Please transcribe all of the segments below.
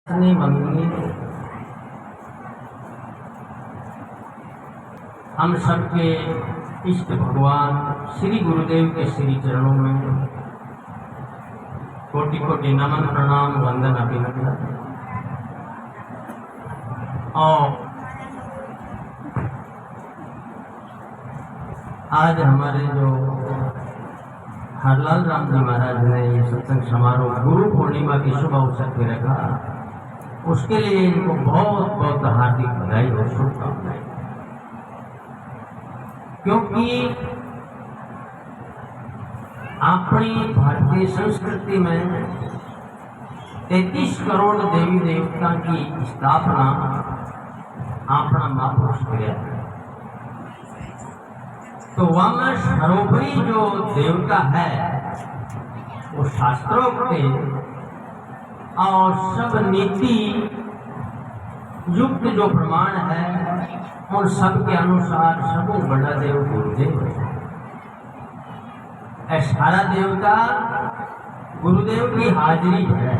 मंगनी हम सबके इष्ट भगवान श्री गुरुदेव के श्री चरणों में कोटि कोटि नमन प्रणाम वंदन अभिनंदन। और आज हमारे जो हरलाल राम जी महाराज ने ये सत्संग समारोह गुरु पूर्णिमा की शुभ अवसर पर रखा, उसके लिए इनको बहुत बहुत हार्दिक बधाई और शुभकामनाएं। क्योंकि अपनी भारतीय संस्कृति में 33 करोड़ देवी देवता की स्थापना अपना महापुरुष किया है। तो वह सर्वोपरि जो देवता है वो शास्त्रोक्त और सब नीति युक्त जो प्रमाण है उन सब के अनुसार सबको बड़ा देव गुरुदेव है। सारा देवता गुरुदेव की हाजिरी है,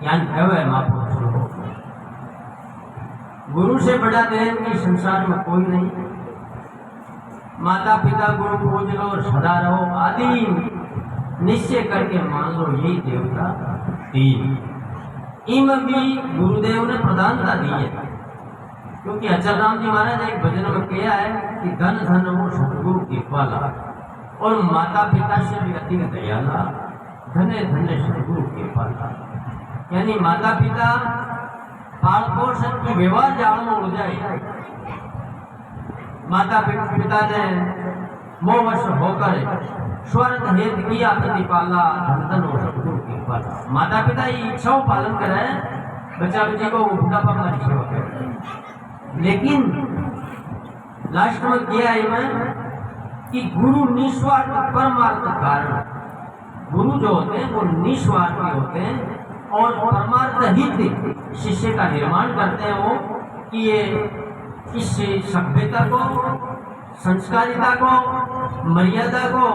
ज्ञान है महापुरुषों को। गुरु से बड़ा देव की संसार में कोई नहीं। माता पिता गुरु पूज लो, सदा रहो आदि निश्चय करके मान लो, यही देवता तीन इम भी गुरुदेव ने प्रधानता दी है। क्योंकि अचल राम जी महाराज एक भजन में किया है कि धन धन वो सतगुरु कृपाला और माता पिता से भी अति दयाला, धन्य धन्य सतगुरु कृपाला। यानी माता पिता पाल पोषण की व्यवहार जाल में उड़ जाए। माता पिता ने मोहवश होकर स्वर्ग हेत किया प्रतिपाला, धन हो सतगुरु कृपाला। माता पिता की इच्छाओं पालन करे, बच्चा बच्ची को बुढ़ापा में सेवा करे। लेकिन लास्ट में क्या है मैं कि गुरु निस्वार्थ परमार्थ कारण। गुरु जो होते हैं वो निस्वार्थी होते हैं और परमार्थ हित शिष्य का निर्माण करते हैं। वो कि ये इस सभ्यता को, संस्कारिता को, मर्यादा को,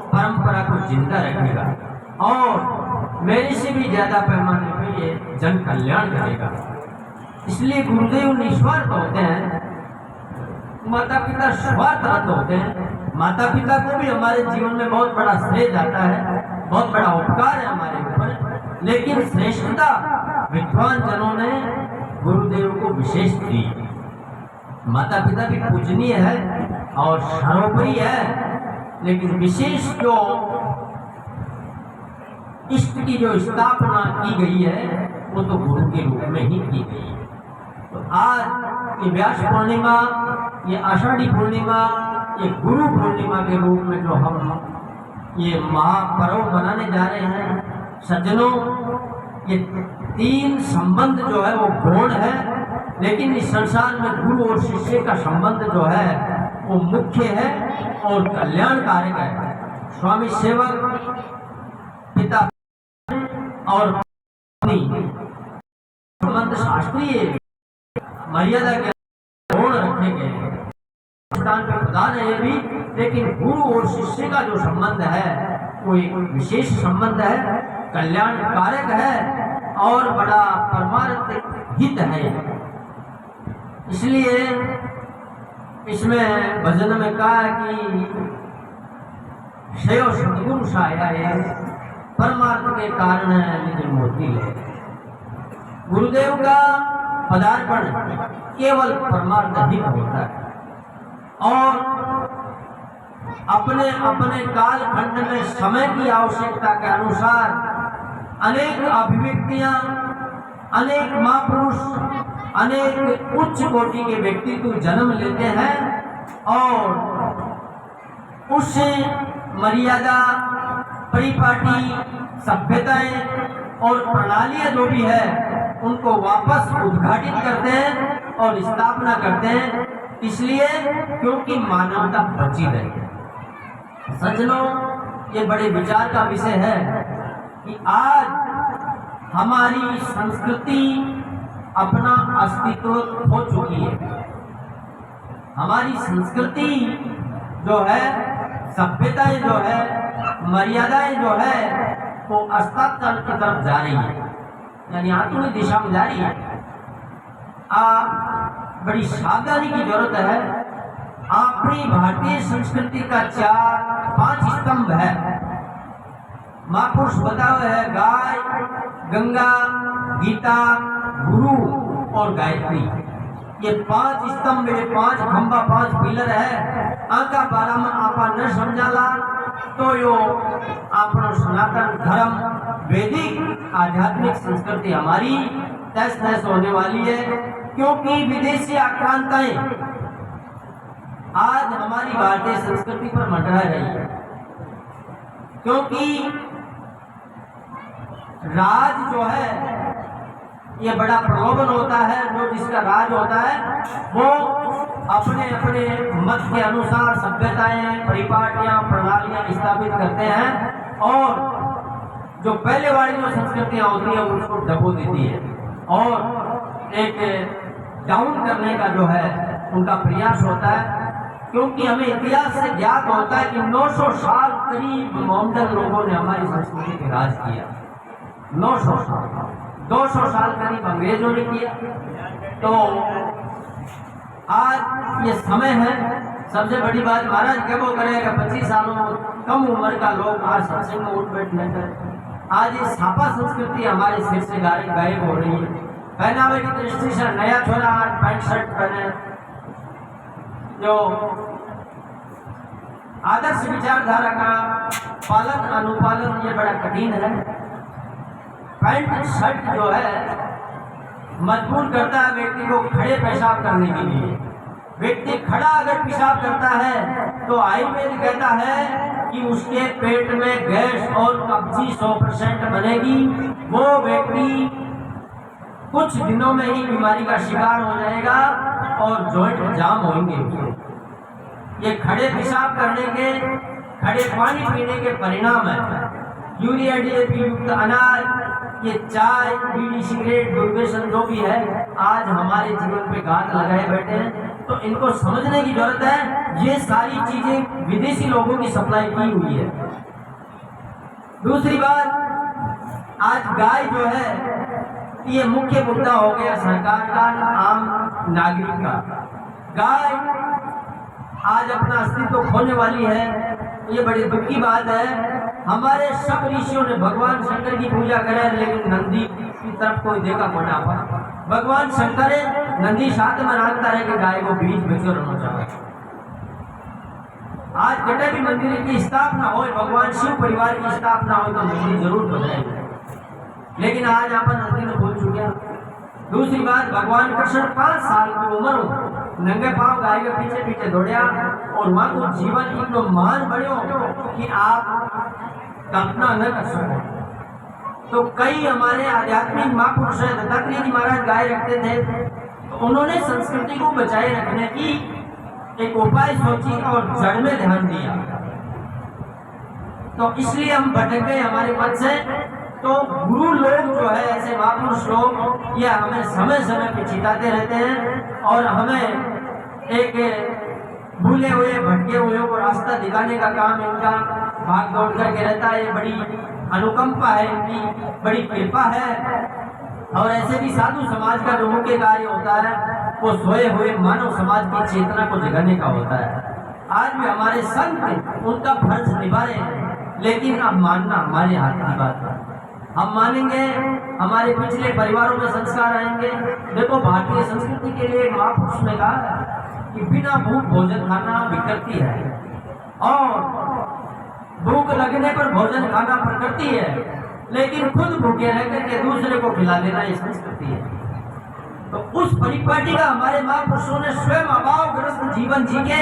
परंपरा को जिंदा रखेगा और मेरे से भी ज्यादा पैमाने पर ये जन कल्याण करेगा। इसलिए गुरुदेव निस्वार्थ होते हैं, माता पिता स्वार्थरत होते हैं। माता पिता को भी हमारे जीवन में बहुत बड़ा श्रेय जाता है, बहुत बड़ा उपकार है हमारे ऊपर। लेकिन श्रेष्ठता विद्वान जनों ने गुरुदेव को विशेष दी। माता पिता भी पूजनीय है और सर्वोपरि है, लेकिन विशेष जो इष्ट की जो स्थापना की गई है वो तो गुरु के रूप में ही की गई है। तो आज ये व्यास पूर्णिमा, ये आषाढ़ी पूर्णिमा, ये गुरु पूर्णिमा के रूप में जो हम ये महापर्व मनाने जा रहे हैं सज्जनों, ये तीन संबंध जो है वो गौण है, लेकिन इस संसार में गुरु और शिष्य का संबंध जो है वो मुख्य है और कल्याणकारक है। स्वामी सेवक पिता और संबंध शास्त्रीय मर्यादा के गुण रखे गए हैं, स्थान पे प्रधान है ये भी। लेकिन गुरु और शिष्य का जो संबंध है वो एक विशेष संबंध है, कल्याणकारक है और बड़ा परमार्थ हित है। इसलिए इसमें भजन में कहा कि शैव सदगुरु साया परमार्थ के कारण निज मोती ले। गुरुदेव का पदार्पण केवल परमार्थ ही होता है और अपने अपने काल खंड में समय की आवश्यकता के अनुसार अनेक अभिव्यक्तियां, अनेक महापुरुष, अनेक उच्च कोटि के व्यक्तित्व जन्म लेते हैं और उससे मर्यादा, परिपाटी, सभ्यताएं और प्रणालियां जो भी है उनको वापस उद्घाटित करते हैं और स्थापना करते हैं। इसलिए क्योंकि मानवता बची रहे। सज्जनों, ये बड़े विचार का विषय है कि आज हमारी संस्कृति अपना अस्तित्व खो चुकी है। हमारी संस्कृति जो है, सभ्यताएं जो है, मर्यादाएं जो है वो अस्ताचल की तरफ जा रही है। यानी आतुनी दिशा में जा रही है। बड़ी सावधानी की जरूरत है। अपनी भारतीय संस्कृति का 4-5 स्तंभ है। महापुरुष बताओ है गाय, गंगा, गीता, गुरु और गायत्री। ये 5 स्तंभ मेरे 5 खंबा 5 पिलर है। आका बारा में आपा न समझाला तो यो आपनो सनातन धर्म वैदिक आध्यात्मिक संस्कृति हमारी तहस नहस होने वाली है। क्योंकि विदेशी आक्रांताएं आज हमारी भारतीय संस्कृति पर मंडरा रही है। क्योंकि राज जो है ये बड़ा प्रलोभन होता है। जो जिसका राज होता है वो अपने अपने मत के अनुसार सभ्यताएं, परिपाटियां, प्रणालियां स्थापित करते हैं और जो पहले वाली जो संस्कृतियां होती है उसको दबो देती है और एक डाउन करने का जो है उनका प्रयास होता है। क्योंकि हमें इतिहास से ज्ञात होता है कि 900 साल करीब मोहम्मदन लोगों ने हमारी संस्कृति पे राज किया। 900 साल, 200 साल करीब अंग्रेजों ने किया। तो आज ये समय है। सबसे बड़ी बात महाराज क्या वो करेगा, 25 सालों कम उम्र का लोग आज सत्संग में उठ बैठ नहीं करे। आज ये छापा संस्कृति हमारे सिर से गायब हो रही है। पहनावे की दृष्टि से नया छोरा आज पैंट शर्ट पहने, जो आदर्श विचारधारा का पालन अनुपालन ये बड़ा कठिन है। पैंट शर्ट जो है मजबूर करता है व्यक्ति को खड़े पेशाब करने के लिए। व्यक्ति खड़ा अगर पेशाब करता है तो आयुर्वेद कहता है कि उसके पेट में गैस और कब्जी 100% बनेगी। वो व्यक्ति कुछ दिनों में ही बीमारी का शिकार हो जाएगा और जॉइंट जाम होंगे। ये खड़े पेशाब करने के, खड़े पानी पीने के परिणाम है। यूरिया डीएपी युक्त अनाज, ये चाय, बीड़ी, सिगरेट, दुर्व्यसन जो भी है आज हमारे जीवन पे घात लगाए बैठे हैं। तो इनको समझने की जरूरत है। ये सारी चीजें विदेशी लोगों की सप्लाई की हुई है। दूसरी बात, आज गाय जो है ये मुख्य मुद्दा हो गया सरकार का, आम नागरिक का। गाय आज अपना अस्तित्व खोने वाली है। ये बड़ी दुख की बात है। हमारे सब ऋषियों ने भगवान शंकर की पूजा करे, लेकिन नंदी की तरफ कोई देखा को ना पा। भगवान शंकर नंदी साथ में नाचता रहे कि गाय को बीच बच्चों रहना चाहिए। आज कटे भी मंदिर की स्थापना हो, भगवान शिव परिवार की स्थापना हो तो मंदिर जरूर बनाएंगे, लेकिन आज अपन नंदी में भूल चुके। दूसरी बात, भगवान कृष्ण 5 साल की उम्र हो नंगे पांव गाय के पीछे पीछे दौड़िया और वहां को जीवन इतना महान बढ़ो कि आप कल्पना न कर सको। तो कई हमारे आध्यात्मिक महापुरुष दत्तात्रेय जी महाराज गाय रखते थे, तो उन्होंने संस्कृति को बचाए रखने की एक उपाय सोची और जड़ में ध्यान दिया। तो इसलिए हम भटक गए हमारे पद से। तो गुरु लोग जो है, ऐसे महापुरुष लोग, ये हमें समय समय पे चिताते रहते हैं और हमें एक भूले हुए भटके हुए को रास्ता दिखाने का काम इनका भाग दौड़ करके रहता है। ये बड़ी अनुकंपा है इनकी, बड़ी कृपा है। और ऐसे भी साधु समाज का जो मुख्य कार्य होता है वो सोए हुए मानव समाज की चेतना को जगाने का होता है। आज भी हमारे संत उनका फर्ज निभा रहे हैं, लेकिन अब मानना हमारे हाथ की बात है। हम मानेंगे, हमारे पिछले परिवारों में संस्कार आएंगे। देखो, भारतीय संस्कृति के लिए महापुरुष ने कहा कि बिना भूख भोजन खाना विकृति है और भूख लगने पर भोजन खाना प्रकृति है, लेकिन खुद भूखे रहकर के दूसरे को खिला देना ये संस्कृति है। तो उस परिपाटी का हमारे महापुरुषों ने स्वयं अभावग्रस्त जीवन जी के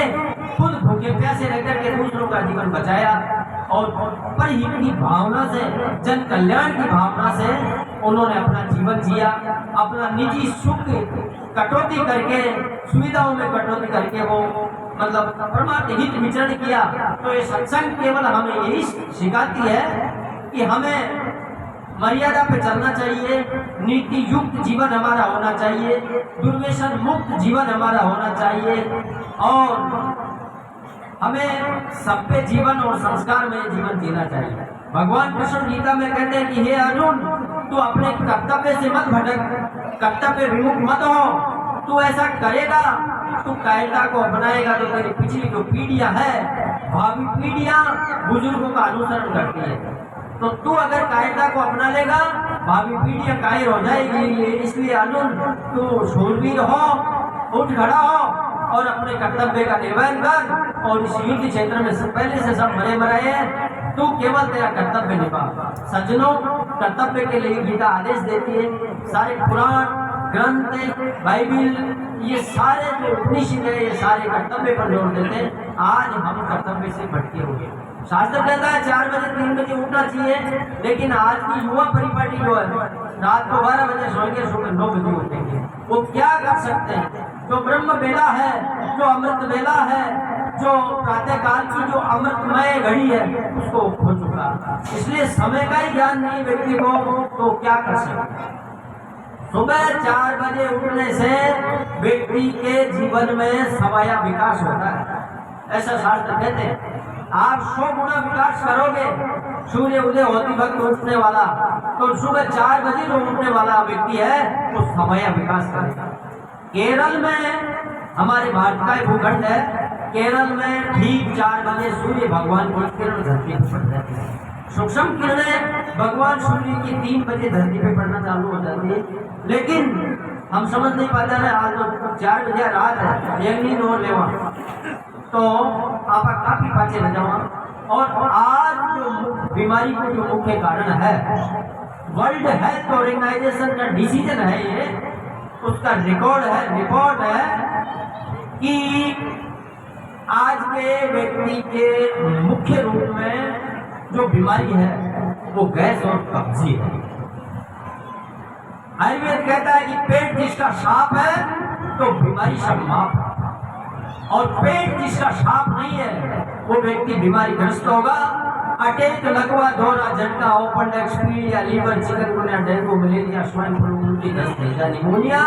खुद भूखे प्यासे रहकर के दूसरों का जीवन बचाया और परहित की भावना से, जन कल्याण की भावना से उन्होंने अपना जीवन जिया। अपना निजी सुख कटौती करके, सुविधाओं में कटौती करके वो मतलब परमार्थ हित विचरण किया। तो ये सत्संग केवल हमें यही सिखाती है कि हमें मर्यादा पे चलना चाहिए, नीति युक्त जीवन हमारा होना चाहिए, दुर्व्यसन मुक्त जीवन हमारा होना चाहिए और हमें सभ्य जीवन और संस्कार में जीवन जीना चाहिए। भगवान कृष्ण गीता में कहते हैं कि हे अर्जुन, तू अपने कर्तव्य से मत भटक, कर्तव्य विमुख मत हो। तू ऐसा करेगा, तू कायरता को अपनाएगा तो तेरी पिछली जो पीढ़ियां है, भावी पीढ़ियां बुजुर्गों का अनुसरण करती है। तो तू अगर कायरता को अपना लेगा, भावी पीढ़ियां कायर हो जाएगी। इसलिए अर्जुन, तू शूरवीर हो, उठ खड़ा हो और अपने कर्तव्य का निर्वहन कर। और इस युद्ध क्षेत्र में सब पहले से सब मरे मराए हैं, तू केवल तेरा कर्तव्य निभा। सज्जनों, कर्तव्य के लिए गीता आदेश देती है। सारे पुराण ग्रंथ, बाइबिल, ये सारे जो उपनिषद है, ये सारे कर्तव्य पर जोर देते हैं। आज हम कर्तव्य से भटके हुए। शास्त्र कहता है 4 बजे 3 बजे उठना चाहिए, लेकिन आज की युवा परिपाटी जो है रात को 12 बजे सोएंगे, सुबह 9 बजे उठेंगे। वो क्या कर सकते हैं? जो ब्रह्म बेला है, जो अमृत बेला है, जो प्रातः काल की जो अमृतमय घड़ी है, उसको खो चुका। इसलिए समय का ही ज्ञान नहीं व्यक्ति को, तो क्या कर सकते? सुबह 4 बजे उठने से व्यक्ति के जीवन में सवाया विकास होता है, ऐसा शास्त्र कहते हैं। आप 100 गुना विकास करोगे। सूर्य उदय होती वक्त उठने वाला, तो सुबह 4 बजे जो उठने वाला व्यक्ति है, वो सवाया विकास करेगा। केरल में, हमारे भारत का भूखंड है, केरल में ठीक 4 बजे सूर्य भगवान को किरण धरती पर पड़ जाती है। सूक्ष्म किरणें भगवान सूर्य की 3 बजे धरती पे पड़ना चालू हो जाती है। लेकिन हम समझ नहीं पाते हैं, आज तो 4 बजे रात है, एक नींद और लेवा तो आप काफी पाचे न जाओ। और आज जो बीमारी को जो मुख्य कारण है, वर्ल्ड हेल्थ ऑर्गेनाइजेशन का डिसीजन है ये, उसका रिपोर्ट है कि आज के व्यक्ति के मुख्य रूप में जो बीमारी है वो गैस और कब्जी है। आयुर्वेद कहता है कि पेट जिसका साफ है तो बीमारी सब माफ है, और पेट जिसका साफ नहीं है वो व्यक्ति बीमारी ग्रस्त होगा। अटैक, लकवा, दौरा, झटका, ओपन एक्सपीडिया, liver, chikungunya, dengue, malaria, swine flu, उल्टी, दस्त, हैजा, निमोनिया,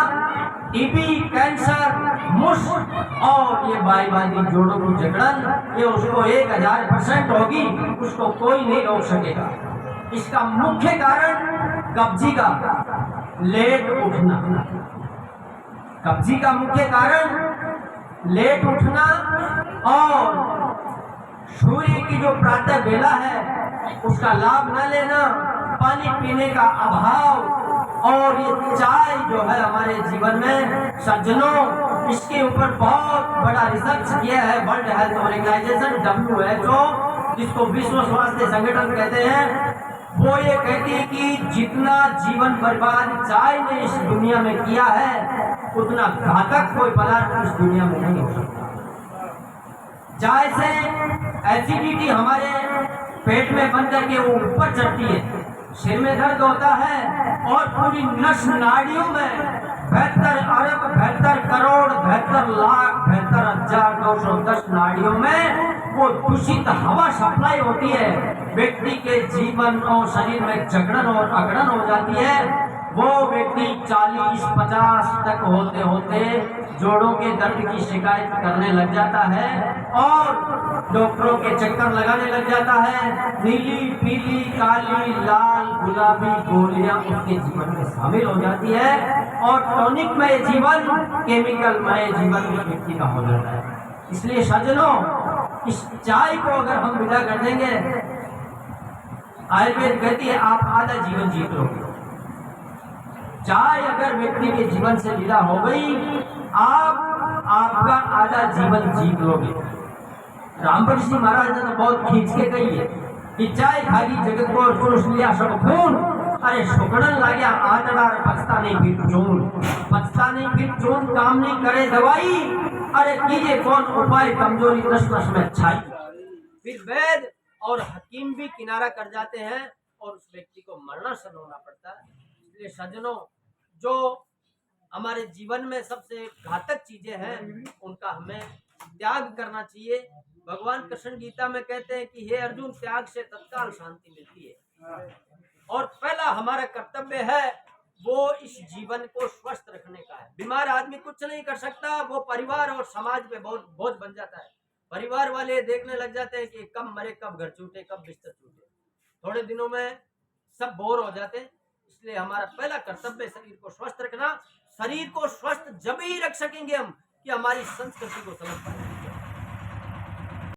टीबी, कैंसर, मुश्क और ये बाई जोड़ों की जकड़न, ये उसको 1000% होगी, उसको कोई नहीं रोक सकेगा। इसका मुख्य कारण कब्जी का लेट उठना। कब्जी का मुख्य कारण लेट उठना और सूर्य की जो प्रातः बेला है उसका लाभ न लेना, पानी पीने का अभाव, और ये चाय जो है हमारे जीवन में, सज्जनों, इसके ऊपर बहुत बड़ा रिसर्च किया है वर्ल्ड हेल्थ ऑर्गेनाइजेशन WHO, जिसको विश्व स्वास्थ्य संगठन कहते हैं। वो ये कहती है कि जितना जीवन बर्बाद चाय ने इस दुनिया में किया है, उतना घातक कोई पदार्थ इस दुनिया में नहीं हो सकता। चाय से एसिडिटी हमारे पेट में बन करके वो ऊपर चढ़ती है, सिर में दर्द होता है, और पूरी नस नाड़ियों में 72 अरब 72 करोड़ 72 लाख 72,210 नाड़ियों में वो दूषित हवा सप्लाई होती है। व्यक्ति के जीवन और शरीर में जकड़न और अकड़न हो जाती है। वो व्यक्ति 40-50 तक होते होते जोड़ों के दर्द की शिकायत करने लग जाता है और डॉक्टरों के चक्कर लगाने लग जाता है। नीली, पीली, काली, लाल, गुलाबी गोलियां उसके जीवन में शामिल हो जाती है और टॉनिकमय जीवन, केमिकलमय जीवन उस व्यक्ति का हो जाता है। इसलिए सज्जनों, इस चाय को अगर हम विदा कर देंगे, आयुर्वेद कहती है आप आधा जीवन जीत लोगे। चाय अगर व्यक्ति के जीवन से विदा हो गई, आपका आधा जीवन जीत लोगे। रामपुर जी महाराज ने तो बहुत खींच के कही है कि चाय खाली जगत को चूस लिया सब खून, अरे सुकड़न लाग्या आतड़ार, पछता नहीं फिर चून, पछता नहीं फिर चून, काम नहीं करे दवाई, अरे कीजिए कौन उपाय, कमजोरी नस नस में छाई। फिर वैद और हकीम भी किनारा कर जाते हैं और उस व्यक्ति को मरना सहन होना पड़ता है। इसलिए सज्जनों, जो हमारे जीवन में सबसे घातक चीजें हैं उनका हमें त्याग करना चाहिए। भगवान कृष्ण गीता में कहते हैं कि हे अर्जुन, त्याग से तत्काल शांति मिलती है, और पहला हमारा कर्तव्य है वो इस जीवन को स्वस्थ रखने का है। बीमार आदमी कुछ नहीं कर सकता, वो परिवार और समाज पे बहुत बोझ बन जाता है। परिवार वाले देखने लग जाते हैं कि कब मरे, कब घर छूटे, कब बिस्तर छूटे। थोड़े दिनों में सब बोर हो जाते हैं, इसलिए हमारा पहला कर्तव्य है शरीर को स्वस्थ रखना। शरीर को स्वस्थ जब ही रख सकेंगे हम कि हमारी संस्कृति को समझ पाएंगे।